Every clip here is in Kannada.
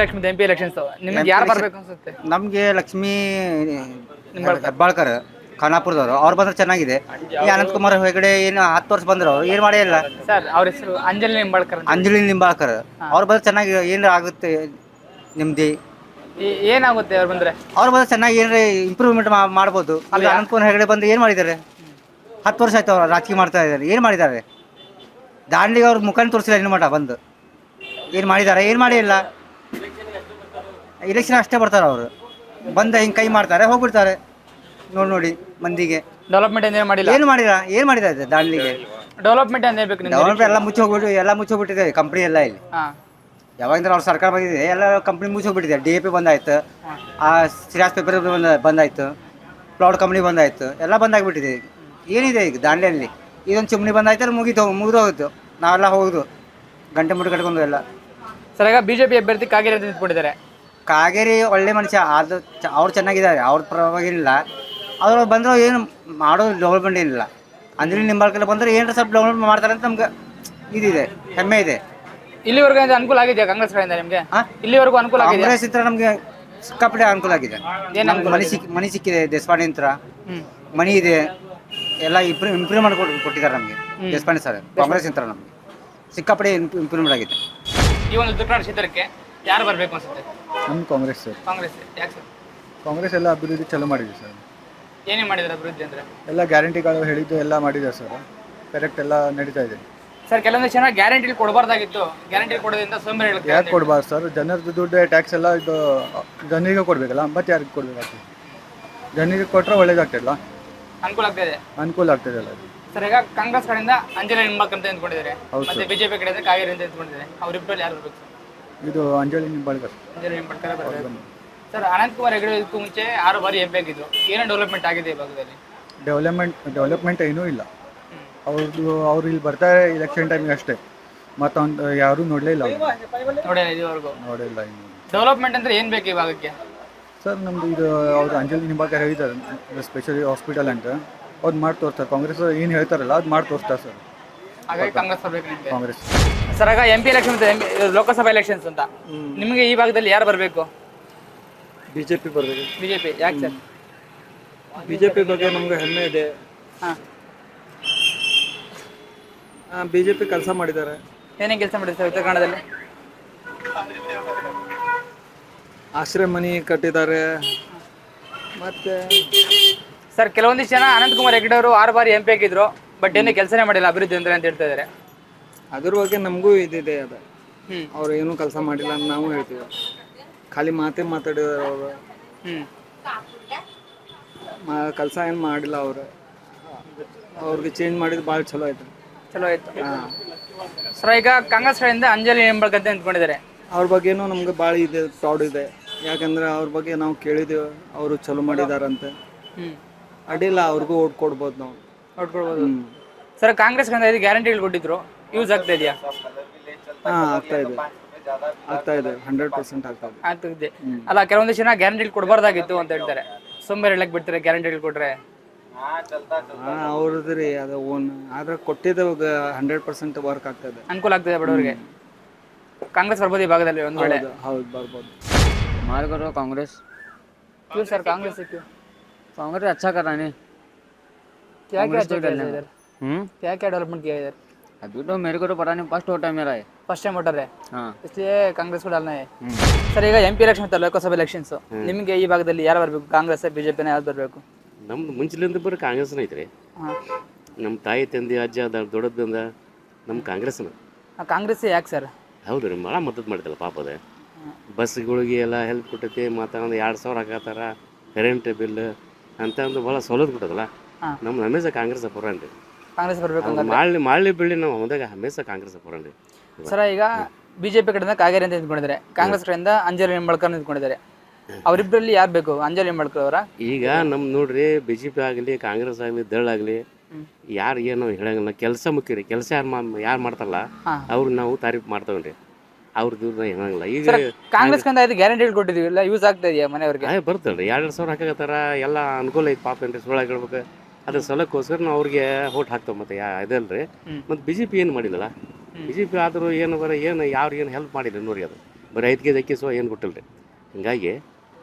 ಎಲೆಕ್ಷನ್ MP ಎಲೆಕ್ಷನ್ಸ್ ನಿಮ್ಗೆ ಯಾರು ಬರ್ಬೇಕು ಅನ್ಸುತ್ತೆ? ನಮಗೆ ಲಕ್ಷ್ಮೀ ಹೆಬ್ಬಾಳ್ಕರ್ ಖಾನಾಪುರದವರು ಅವ್ರು ಬಂದ್ರೆ ಚೆನ್ನಾಗಿದೆ. ಈ ಅನಂತಕುಮಾರ್ ಹೆಗಡೆ ಏನು 10 ವರ್ಷ ಬಂದ್ರು ಏನು ಮಾಡೇ ಇಲ್ಲ. ಸರ್ ಅವ್ರ ಹೆಸರು ಅಂಜಲಿ ನಿಂಬಾಳ್ಕರ್ ಅಂತ. ಅಂಜಲಿ ನಿಂಬಾಳ್ಕರ್ ಅವ್ರು ಬಂದ್ರೆ ಚೆನ್ನಾಗಿ ಏನು ಆಗುತ್ತೆ ನಿಮ್ದು. ಏನಾಗುತ್ತೆ ಅವ್ರು ಬಂದ್ರೆ? ಅವ್ರು ಬಂದ್ರೆ ಚೆನ್ನಾಗಿ ಏನಾರ ಇಂಪ್ರೂವ್ಮೆಂಟ್ ಮಾಡ್ಬೋದು. ಅಲ್ಲಿ ಅನಂತಕುಮಾರ್ ಹೆಗಡೆ ಬಂದು ಏನು ಮಾಡಿದ್ದಾರೆ? 10 ವರ್ಷ ಆಯ್ತು ಅವ್ರು ರಾಜಕೀಯ ಮಾಡ್ತಾ ಇದ್ದಾರೆ. ಏನು ಮಾಡಿದ್ದಾರೆ? ದಾಂಡಿಗೆ ಅವ್ರ ಮುಖಾನ ತೋರಿಸಿಲ್ಲ ಇನ್ನು ಮಠ ಬಂದು ಏನು ಮಾಡಿದ್ದಾರೆ? ಏನು ಮಾಡೇ ಇಲ್ಲ. ಇಲೆಕ್ಷನ್ ಅಷ್ಟೇ ಬರ್ತಾರೆ ಅವರು ಬಂದ ಹಿಂಗೆ ಕೈ ಮಾಡ್ತಾರೆ ಹೋಗ್ಬಿಡ್ತಾರೆ. ನೋಡಿ ಮಂದಿಗೆ ಡೆವಲಪ್ಮೆಂಟ್ ಏನೇ ಮಾಡಿಲ್ಲ. ಏನು ಮಾಡಿಲ್ಲ. ಏನು ಮಾಡಿದ್ದಾರೆ ದಾಂಡ್ಲಿಗೆ? ಡೆವಲಪ್ಮೆಂಟ್ ಅಂತ ಹೇಳ್ಬೇಕು ನಿಮ್ಗೆ. ಡೆವಲಪ್ಮೆಂಟ್ ಎಲ್ಲ ಮುಚ್ಚೋಗ್ಬಿಟ್ಟಿದೆ ಕಂಪ್ನಿ ಎಲ್ಲ ಇಲ್ಲಿ. ಯಾವಾಗಿಂದ ಅವ್ರ ಸರ್ಕಾರ ಬಂದಿದೆ ಎಲ್ಲ ಕಂಪ್ನಿ ಮುಚ್ಚೋಗ್ಬಿಟ್ಟಿದೆ. DAP ಬಂದಾಯ್ತು, ಆ ಸಿರಾಜ್ ಪೇಪರ್ ಬಂದಾಯ್ತು, ಕ್ಲೌಡ್ ಕಂಪ್ನಿ ಬಂದಾಯ್ತು, ಎಲ್ಲ ಬಂದಾಗ್ಬಿಟ್ಟಿದೆ. ಏನಿದೆ ಈಗ ದಾಂಡ್ಲಿಯಲ್ಲಿ? ಇದೊಂದು ಚಿಮ್ನಿ ಬಂದಾಯ್ತು ಮುಗಿದೋಗಿತ್ತು. ನಾವೆಲ್ಲ ಹೋಗುದು ಗಂಟೆ ಮುಟ್ಟು ಕಟ್ಕೊಂಡು ಎಲ್ಲ. ಸರ್ ಈಗ BJP ಅಭ್ಯರ್ಥಿ ಕಾಗೇರಿ ಅಂತ ನಿಂತ್ಕೊಂಡಿದ್ದಾರೆ. ಕಾಗೇರಿ ಒಳ್ಳೆ ಮನುಷ್ಯ, ಅದು ಅವ್ರು ಚೆನ್ನಾಗಿದ್ದಾರೆ, ಅವ್ರ ಪರವಾಗಿಲ್ಲ. ಅವ್ರು ಬಂದರೂ ಏನು ಮಾಡೋದು ಡೆವಲಪ್ಮೆಂಟ್ ಏನಿಲ್ಲ. ಅಂಜಲಿ ನಿಂಬಾಳ್ಕರ್ ಬಂದರೆ ಏನಾರ ಸ್ವಲ್ಪ ಡೆವಲಪ್ಮೆಂಟ್ ಮಾಡ್ತಾರೆ ಅಂತ ನಮ್ಗೆ ಇದಿದೆ, ಹೆಮ್ಮೆ ಇದೆ. ಇಲ್ಲಿವರೆಗೂ ಅನುಕೂಲ ಆಗಿದೆಯಾ ಕಾಂಗ್ರೆಸ್ ಕಡೆಯಿಂದ ನಿಮಗೆ? ಇಲ್ಲಿವರೆಗೂ ಅನುಕೂಲ ಆಗಿದೆ? ಕಾಂಗ್ರೆಸ್ ಇತ್ರ ನಮಗೆ ಸಿಕ್ಕಾಪಟ್ಟೆ ಅನುಕೂಲ ಆಗಿದೆ. ಮನಿ ಸಿಕ್ಕಿದೆ, ದೇಶಪಾಂಡೆ ಯಂತ್ರ ಮನಿ ಇದೆ, ಎಲ್ಲ ಇಂಪ್ರೂವ್ಮೆಂಟ್ ಕೊಟ್ಟಿದ್ದಾರೆ ನಮಗೆ ದೇಶಪಾಂಡೆ ಸರ್. ಕಾಂಗ್ರೆಸ್ ಯಂತ್ರ ನಮಗೆ ಸಿಕ್ಕಾಪಟ್ಟೆ ಇಂಪ್ರೂವ್ಮೆಂಟ್ ಆಗಿದೆ. ಈ ಒಂದು ಉತ್ತರ ಕನ್ನಡ ಕ್ಷೇತ್ರಕ್ಕೆ ಯಾರು ಬರಬೇಕು ಅನ್ಸುತ್ತೆ? ನಮ್ಮ ಕಾಂಗ್ರೆಸ್ ಸರ್. ಕಾಂಗ್ರೆಸ್ ಯಾಕೆ ಸರ್? ಕಾಂಗ್ರೆಸ್ ಎಲ್ಲ ಅಭಿವೃದ್ಧಿ ಚಲೋ ಮಾಡಿದೆ ಸರ್. ಏನೇ ಮಾಡಿದ್ದಾರೆ ಅಭಿವೃದ್ಧಿ ಅಂದರೆ? ಎಲ್ಲ ಗ್ಯಾರಂಟಿಗಳು ಹೇಳಿದ್ದು ಎಲ್ಲ ಮಾಡಿದ್ದಾರೆ ಸರ್. ಕರೆಕ್ಟ್ ಎಲ್ಲ ನಡೀತಾ ಇದೆ ಸರ್. ಕೆಲವೊಂದು ಜನ ಗ್ಯಾರಂಟಿ ಕೊಡಬಾರ್ದಾಗಿತ್ತು, ಗ್ಯಾರಂಟಿ ಕೊಡೋದ್ರಿಂದ ಸೋಂಬೇರಿ ಹೇಳುತ್ತೆ. ಯಾಕೆ ಕೊಡಬಾರ್ದು ಸರ್? ಜನರದ್ದು ದುಡ್ಡು ಟ್ಯಾಕ್ಸ್ ಎಲ್ಲ ಇದು ಜನರಿಗೆ ಕೊಡಬೇಕಲ್ಲ, ಮತ್ತೆ ಯಾರಿಗೆ ಕೊಡಬೇಕಾಗ್ತದೆ? ಜನರಿಗೆ ಕೊಟ್ಟರೆ ಒಳ್ಳೇದಾಗ್ತದಲ್ಲ, ಅನುಕೂಲ ಆಗ್ತಿದೆ. ಅನುಕೂಲ ಆಗ್ತದೆ ಅಲ್ಲ. ಸರ್ ಈಗ ಕಾಂಗ್ರೆಸ್ ಕಡೆಯಿಂದ ಅಂಜಲಿ ನಿಂಬಾಳ್ಕರ್ ಅಂತ ನಿಂತ್ಕೊಂಡಿದ್ದಾರೆ, ಮತ್ತೆ BJP ಕಡೆಯಿಂದ ಕಾಗೇರಿ ಅಂತ ನಿಂತ್ಕೊಂಡಿದ್ದಾರೆ. ಅವರಿಬ್ಬರಲ್ಲಿ ಯಾರು ಬರಬೇಕು ಸರ್? ಇದು ಅಂಜಲಿ ನಿಂಬಾಳ್ಕರ್. ಅಂಜಲಿ ನಿಂಬಾಳ್ಕರ್ ಬರಬೇಕು. ಸರ್ ಅನಂತಕುಮಾರ್ ಹೆಗಡೆ ಇದಕ್ಕೂ ಮುಂಚೆ 6 ಬಾರಿ MP ಆಗಿದ್ರು. ಏನೋ ಡೆವಲಪ್ಮೆಂಟ್ ಆಗಿದೆ ಈ ಭಾಗದಲ್ಲಿ? ಡೆವಲಪ್ಮೆಂಟ್ ಏನೂ ಇಲ್ಲ. ಅವ್ರು ಇಲ್ಲಿ ಬರ್ತಾರೆ ಇಲೆಕ್ಷನ್ ಟೈಮಿಗೆ ಅಷ್ಟೇ, ಮತ್ತೊಂದು ಯಾರೂ ನೋಡಲೇ ಇಲ್ಲ. ನೋಡಿಲ್ಲ ಇದುವರೆಗೂ? ನೋಡಿಲ್ಲ. ಇನ್ನು ಡೆವಲಪ್ಮೆಂಟ್ ಅಂದ್ರೆ ಏನು ಬೇಕು ಈ ಭಾಗಕ್ಕೆ ಸರ್? ನಮ್ಮದು ಇದು ಅವರು ಅಂಜಲಿ ನಿಂಬಾಳ್ಕರ್ ಹೇಳಿದ್ದಾರೆ ಸ್ಪೆಷಲಿ ಹಾಸ್ಪಿಟಲ್ ಅಂತ, ಅವ್ರು ಮಾಡಿ ತೋರಿಸ್ತಾರೆ. ಕಾಂಗ್ರೆಸ್ ಏನು ಹೇಳ್ತಾರಲ್ಲ ಅದು ಮಾಡಿ ತೋರಿಸ್ತಾರೆ ಸರ್. ಹಾಗಾಗಿ ಕಾಂಗ್ರೆಸ್ ಬರಬೇಕು ನಿಮಗೆ? ಕಾಂಗ್ರೆಸ್. ಸರ್ ಆಗ MP ಎಲೆಕ್ಷನ್ ಲೋಕಸಭಾ ಎಲೆಕ್ಷನ್ಸ್ ಅಂತ ನಿಮಗೆ ಈ ಭಾಗದಲ್ಲಿ ಯಾರು ಬರಬೇಕು? BJP ಬರಬೇಕು. BJP ಯಾಕೆ ಸರ್? BJP ಬಗ್ಗೆ ನಮ್ಗೆ ಹೆಮ್ಮೆ ಇದೆ. BJP ಕೆಲಸ ಮಾಡಿದ್ದಾರೆ. ಏನೇ ಕೆಲಸ ಮಾಡಿದ್ದಾರೆ ಸರ್ ಉತ್ತರ ಕನ್ನಡದಲ್ಲಿ? ಆಶ್ರಯ ಮನೆ ಕಟ್ಟಿದ್ದಾರೆ. ಮತ್ತೆ ಸರ್ ಕೆಲವೊಂದಿಷ್ಟು ಜನ ಅನಂತಕುಮಾರ್ ಹೆಗಡೆ ಅವರು 6 ಬಾರಿ MP ಆಗಿದ್ರು, ಬಟ್ ಏನು ಕೆಲಸನೇ ಮಾಡಿಲ್ಲ ಅಭಿವೃದ್ಧಿ ಅಂದ್ರೆ ಅಂತ ಹೇಳ್ತಾ ಇದ್ದಾರೆ. ಅದ್ರ ಬಗ್ಗೆ ನಮಗೂ ಇದಿದೆ. ಅದು ಅವ್ರು ಏನೂ ಕೆಲಸ ಮಾಡಿಲ್ಲ ಅಂತ ನಾವು ಹೇಳ್ತೀವಿ. ಖಾಲಿ ಮಾತಾಡಿದಾರೆ ಅವರು. ಕೆಲಸ ಏನು ಮಾಡಿಲ್ಲ ಅವರು. ಅವ್ರಿಗೆ ಚೇಂಜ್ ಮಾಡಿದ್ದು ಭಾಳ ಚಲೋ ಆಯ್ತು. ಚಲೋ ಆಯ್ತು. ಸರ್ ಈಗ ಕಾಂಗ್ರೆಸ್ ಕಡೆಯಿಂದ ಅಂಜಲಿ ನಿಂಬಾಳ್ಕರ್ ಅಂತ ನಿಂತ್ಕೊಂಡಿದ್ದಾರೆ. ಅವ್ರ ಬಗ್ಗೆನೂ ನಮ್ಗೆ ಭಾಳ ಇದೆ, ಪ್ರೌಡ್ ಇದೆ. ಯಾಕಂದ್ರೆ ಅವ್ರ ಬಗ್ಗೆ ನಾವು ಕೇಳಿದ್ದೀವಿ, ಅವರು ಚಲೋ ಮಾಡಿದಾರಂತೆ. ಅಡ್ಡಿಲ್ಲ, ಅವ್ರಿಗೂ ಓಟ್ ಕೊಡ್ಬೋದು ನಾವು. ಓಟ್ ಕೊಡ್ಬೋದು. ಸರ್ ಕಾಂಗ್ರೆಸ್ ಕಡೆಯಿಂದ 5 ಗ್ಯಾರಂಟಿಗಳು ಕೊಟ್ಟಿದ್ರು, ಯೂಸ್ ಆಗ್ತಾ ಇದೆಯಾ? ಆಗ್ತಾ ಇದೆ 100% ಆಗ್ತಿದೆ. ಅಲ್ಲ ಕೆಲವೊಂದಿಷ್ಟು ಜನ ಗ್ಯಾರಂಟಿಗಳು ಕೊಡಬಾರ್ದಾಗಿತ್ತು ಅಂತ ಹೇಳ್ತಾರೆ. ಸೋಂಬೇರಿ ಹೇಳಕ್ ಬಿಡ್ತಾರೆ ಗ್ಯಾರಂಟಿಗಳು ಕೊಟ್ರೆ. ಅವ್ರದ್ದು ರೀ ಅದು ಓನ್, ಆದ್ರೆ ಕೊಟ್ಟಿದ್ದು 100% ವರ್ಕ್ ಆಗ್ತದೆ, ಅನುಕೂಲ ಆಗ್ತದೆ ಬಡವರಿಗೆ. ಕಾಂಗ್ರೆಸ್ ಬರ್ಬೋದು ಈ ಭಾಗದಲ್ಲಿ ಒಂದು ವೇಳೆ? ಹೌದು ಬರ್ಬೋದು. हमारे को तो कांग्रेस। क्यों सर कांग्रेस से क्यों? कांग्रेस अच्छा कर रहा है। क्या क्या अच्छा किया इधर? क्या क्या डेवलपमेंट किया इधर? अभी तो मेरे को तो पता नहीं, फर्स्ट वोट है मेरा है। फर्स्ट टाइम वोटर है, हाँ, इसलिए कांग्रेस को डालना है. ಸರ್ ಈಗ MP ಎಲೆಕ್ಷನ್ ಇತ್ತಲ್ಲ, ಲೋಕಸಭಾ ಎಲೆಕ್ಷನ್ಸ್, ನಿಮಗೆ ಈ ಭಾಗದಲ್ಲಿ ಯಾರು ಬರಬೇಕು? ಕಾಂಗ್ರೆಸ್ BJP ಯಾರು ಬರಬೇಕು? ನಮ್ದು ಮುಂಚಿಲಿಂದ ಬರೀ ಕಾಂಗ್ರೆಸ್ನ ಐತ್ರಿ. ನಮ್ಮ ತಾಯಿ ತಂದೆ ಅಜ್ಜ ದೊಡ್ಡದಿಂದ ನಮ್ಮ ಕಾಂಗ್ರೆಸ್ನ. ಕಾಂಗ್ರೆಸ್ ಯಾಕೆ ಸರ್? ಹೌದು ರೀ, ಭಾಳ ಮದ್ದತು ಮಾಡ್ತಲ್ಲ ಪಾಪ. ಅದೇ ಬಸ್ಗಳಿಗೆ ಎಲ್ಲ ಹೆಲ್ಪ್ ಕೊಟ್ಟೈತಿ. ಮತ್ತು 2,000 ಹಾಕತ್ತಾರ, ಕರೆಂಟ್ ಬಿಲ್ ಅಂತ ಒಂದು ಭಾಳ ಸವಲತ್ತು ಕೊಟ್ಟದಲ್ಲ. ನಮ್ಮ ಹಮೇಶ ಕಾಂಗ್ರೆಸ್ ಪುರಾಣ್ರಿ. ಕಾಂಗ್ರೆಸ್ ಬರಬೇಕು. ಮಾಡಲಿ ಬಿಡಲಿ, ನಾವು ಹೌದಾಗ ಹಮೇಶ ಕಾಂಗ್ರೆಸ್ ಪುರಾಣ್ರಿ. ಸರ್ ಈಗ BJP ಕಡೆಯಿಂದ ಕಾಗೇರಿ ಅಂತ ನಿಂತ್ಕೊಂಡಿದ್ದಾರೆ, ಕಾಂಗ್ರೆಸ್ ಕಡೆಯಿಂದ ಅಂಜಲಿ ನಿಂಬಾಳ್ಕರ್ ನಿಂತ್ಕೊಂಡಿದ್ದಾರೆ. ಅವರಿಬ್ಬರಲ್ಲಿ ಯಾರು ಬೇಕು? ಅಂಜಲಿ ನಿಂಬಾಳ್ಕರ್ ಅವರ? ಈಗ ನಮ್ಮ ನೋಡ್ರಿ, BJP ಆಗಲಿ ಕಾಂಗ್ರೆಸ್ ಆಗಲಿ ದಳ್ಳಾಗಲಿ ಯಾರು ಏನು ಹೇಳಂಗಿಲ್ಲ. ಕೆಲಸ ಮುಖ್ಯ ರೀ. ಕೆಲಸ ಯಾರು ಮಾಡ್ತಾರಲ್ಲ ಅವ್ರು ನಾವು ತಾರೀಫ್ ಮಾಡ್ತೇವ್ರಿ. ಅವ್ರದ್ದು ಏನಂಗಿಲ್ಲ. ಈಗ ಕಾಂಗ್ರೆಸ್ ಕಂದ 5 ಗ್ಯಾರಂಟಿಗಳು ಕೊಟ್ಟಿದ್ದೀವಿ, ಎಲ್ಲ ಯೂಸ್ ಆಗ್ತಾ ಇದೆಯಾ ಮನೆಯವ್ರಿಗೆ? ಬರ್ತಲ್ರಿ. 2,000 ಹಾಕತ್ತಾರ, ಎಲ್ಲ ಅನುಕೂಲ ಐತಿ ಪಾಪ. ಏನ್ರಿ ಸುಳ್ಳು ಹೇಳ್ಬೇಕು, ಅದ್ರ ಸಲಕ್ಕೋಸ್ಕರ ನಾವು ಅವ್ರಿಗೆ ಓಟ್ ಹಾಕ್ತೇವೆ. ಮತ್ತೆ ಇದಲ್ರಿ. ಮತ್ತು BJP ಏನು ಮಾಡಿಲ್ಲಲ್ಲ. BJP ಆದರೂ ಏನು ಯಾರು ಏನು ಹೆಲ್ಪ್ ಮಾಡಿಲ್ಲ ನೋಡ್ರಿ. ಅದು ಬರೀ 5 ಕೆಜಿ ಅಕ್ಕಿ ಏನು ಕೊಟ್ಟಿಲ್ಲ ರೀ. ಹಿಂಗಾಗಿ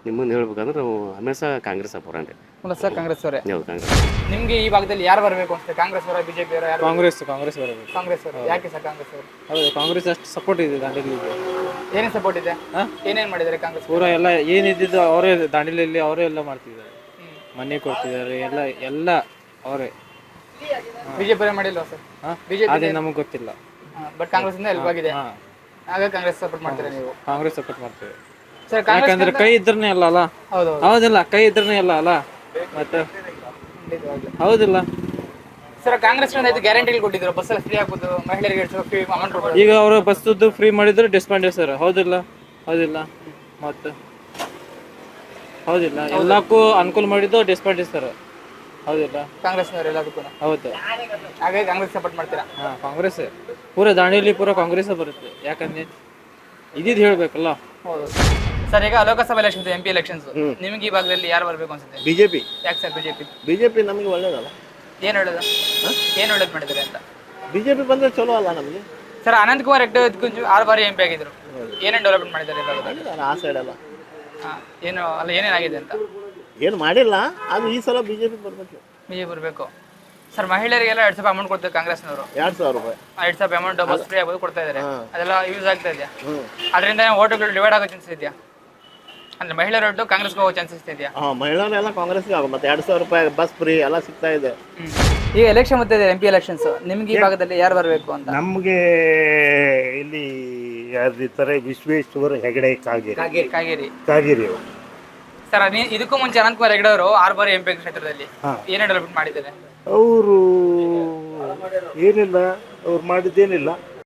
ನಿಮ್ಮನ್ನು ಹೇಳ್ಬೇಕಂದ್ರೆ ನಾವು ಹಮೇಶಾ ಕಾಂಗ್ರೆಸ್ ಅಪ್ಪೋಣ ರೀ. ಸರ್ ಕಾಂಗ್ರೆಸ್ ಅವರೇ. ಹೌದು ಕಾಂಗ್ರೆಸ್. ನಿಮ್ಗೆ ಈ ಭಾಗದಲ್ಲಿ ಯಾರು ಬರಬೇಕು ಅನ್ಸುತ್ತೆ? ಕಾಂಗ್ರೆಸ್ ಅವರ, ಬಿಜೆಪಿ ಅವರ, ಯಾರು? ಕಾಂಗ್ರೆಸ್ ಬರಬೇಕು. ಕಾಂಗ್ರೆಸ್ ಅವರು. ಯಾಕೆ ಸರ್ ಕಾಂಗ್ರೆಸ್ ಅವರು? ಹೌದು, ಕಾಂಗ್ರೆಸ್ ಅಷ್ಟು ಸಪೋರ್ಟ್ ಇದೆ ದಾಂಡೇಲಿಗೆ. ಏನೇನು ಸಪೋರ್ಟ್ ಇದೆ? ಏನೇನು ಮಾಡಿದ್ದಾರೆ ಕಾಂಗ್ರೆಸ್? ಪೂರ ಎಲ್ಲ ಏನಿದ್ದು ಅವರೇ, ದಾಂಡೇಲಿಯಲ್ಲಿ ಅವರೇ ಎಲ್ಲ ಮಾಡ್ತಿದ್ದಾರೆ. ಮನೆ ಕೊಡ್ತಿದ್ದಾರೆ, ಎಲ್ಲ ಅವರೇ. ಬಿಜೆಪಿ ಅವರೇ ಮಾಡಿಲ್ವಾ ಸರ್? ಬಿಜೆಪಿ ಅದೇ ನಮಗೆ ಗೊತ್ತಿಲ್ಲ. ಬಟ್ ಕಾಂಗ್ರೆಸ್ ಇಂದ ಹೆಲ್ಪ್ ಆಗಿದೆ. ಹಾಗಾಗಿ ಕಾಂಗ್ರೆಸ್ ಸಪೋರ್ಟ್ ಮಾಡ್ತೀರಾ ನೀವು? ಕಾಂಗ್ರೆಸ್ ಸಪೋರ್ಟ್ ಮಾಡ್ತೇವೆ. ಸರ್ ಕಾಂಗ್ರೆಸ್ ಯಾಕಂದ್ರೆ ಕೈ ಇದ್ರನೇ ಅಲ್ಲ. ಹೌದು ಹೌದಿಲ್ಲ, ಕೈ ಇದ್ರನೇ ಅಲ್ಲ ಮತ್ತೆ. ಹೌದಿಲ್ಲ. ಸರ್ ಕಾಂಗ್ರೆಸ್ ಗ್ಯಾರಂಟಿಗಳು ಕೊಟ್ಟಿದ್ರು, ಬಸ್ ಎಲ್ಲ ಫ್ರೀ ಆಗ್ಬೋದು, ಮಹಿಳೆಯರಿಗೆ ಫ್ರೀ ಅಮೌಂಟ್ ಕೊಡ್ಬೋದು. ಈಗ ಅವರು ಬಸ್ಸದ್ದು ಫ್ರೀ ಮಾಡಿದ್ರೆ ಡಿಸ್ಕೌಂಟ್ ಸರ್. ಹೌದಿಲ್ಲ ಮತ್ತೆ. ಹೌದಿಲ್ಲ, ಎಲ್ಲಕ್ಕೂ ಅನುಕೂಲ ಮಾಡಿದ್ದು ಡಿಸ್ಕೌಂಟ್ ಸರ್. ಹೌದಿಲ್ಲ, ಕಾಂಗ್ರೆಸ್ನವರು ಎಲ್ಲದಕ್ಕೂ. ಹೌದು. ಹಾಗಾಗಿ ಕಾಂಗ್ರೆಸ್ ಸಪೋರ್ಟ್ ಮಾಡ್ತೀರಾ? ಕಾಂಗ್ರೆಸ್ ಪೂರ ದಾಂಡೇಲಿ ಪೂರ ಕಾಂಗ್ರೆಸ್ ಬರುತ್ತೆ. ಯಾಕಂದ್ರೆ ಇದಿದ್ದು ಹೇಳ್ಬೇಕಲ್ಲ. ಹೌದು ಸರ್. ಈಗ ಲೋಕಸಭಾ ಎಲೆಕ್ಷನ್ಸ್, MP ಎಲೆಕ್ಷನ್ಸ್, ನಿಮ್ಗೆ ಈ ಭಾಗದಲ್ಲಿ ಯಾರು ಬರಬೇಕು ಅನ್ಸುತ್ತೆ? ಬಿಜೆಪಿ. ಯಾಕೆ ಸರ್ ಬಿಜೆಪಿ? ಬಿಜೆಪಿ ನಮಗೆ ಒಳ್ಳೇದಲ್ಲ. ಏನು ಒಳ್ಳೇದು? ಏನು ಒಳ್ಳೇದು ಮಾಡಿದ್ದಾರೆ ಅಂತ? ಬಿಜೆಪಿ ಬಂದ್ರೆ ಚಲೋ ಅಲ್ಲ ನಮಗೆ. ಸರ್ ಅನಂತಕುಮಾರ್ ಹೆಗ್ಡೆ 6 ಬಾರಿ MP ಆಗಿದ್ರು. ಏನೇನು ಡೆವಲಪ್ಮೆಂಟ್ ಮಾಡಿದ್ದಾರೆ ಈ ಭಾಗದಲ್ಲಿ? ಆ ಸೈಡ್ ಅಲ್ಲ ಏನು ಅಲ್ಲ, ಏನೇನಾಗಿದೆ ಅಂತ? ಏನು ಮಾಡಿಲ್ಲ. ಅದು ಈ ಸಲ ಬಿಜೆಪಿ ಬರ್ಬೇಕು. ಬಿಜೆಪಿ ಬರಬೇಕು. ಸರ್ ಮಹಿಳೆಯರಿಗೆಲ್ಲ 2,000 ಅಮೌಂಟ್ ಕೊಡ್ತಾರೆ ಕಾಂಗ್ರೆಸ್ನವರು. 2,000 ರೂಪಾಯಿ. 2,000 ಅಮೌಂಟ್ ಬಸ್ ಫ್ರೀ ಆಗೋದು ಕೊಡ್ತಾ ಇದ್ದಾರೆ. ಅದೆಲ್ಲ ಯೂಸ್ ಆಗ್ತಾ ಇದೆಯಾ? ಅದರಿಂದ ಓಟುಗಳು ಡಿವೈಡ್ ಆಗೋ ಚಾನ್ಸಸ್ ಇದೆಯಾ? ಅಂದ್ರೆ ಮಹಿಳೆಯರ ಒಟ್ಟು ಕಾಂಗ್ರೆಸ್ಗೆ ಹೋಗೋ ಚಾನ್ಸಸ್ ಇದೆಯಾ? ಮಹಿಳೆಯರೆಲ್ಲ ಕಾಂಗ್ರೆಸ್ಗೆ ಆಗೋ. ಮತ್ತೆ 2,000 ರೂಪಾಯಿ ಬಸ್ ಫ್ರೀ ಎಲ್ಲ ಸಿಗ್ತಾ ಇದೆ. ಈಗ ಎಲೆಕ್ಷನ್ ಮತ್ತೆ MP ಎಲೆಕ್ಷನ್ಸ್, ನಿಮ್ಗೆ ಈ ಭಾಗದಲ್ಲಿ ಯಾರು ಬರಬೇಕು ಅಂತ? ನಮಗೆ ಇಲ್ಲಿ ಯಾರಿರ್ತಾರೆ? ವಿಶ್ವೇಶ್ವರ ಹೆಗಡೆ ಕಾಗೇರಿ ಅವರು. ಸರ್ ಇದಕ್ಕೂ ಮುಂಚೆ ಅನಂತಕುಮಾರ್ ಹೆಗಡೆ ಅವರು 6 ಬಾರಿ MP ಕ್ಷೇತ್ರದಲ್ಲಿ ಏನೇ ಡೆವಲಪ್ಮೆಂಟ್ ಮಾಡಿದ್ದಾರೆ? ಅವರು ಏನಿಲ್ಲ, ಅವ್ರು ಮಾಡಿದ್ದೇನಿಲ್ಲ.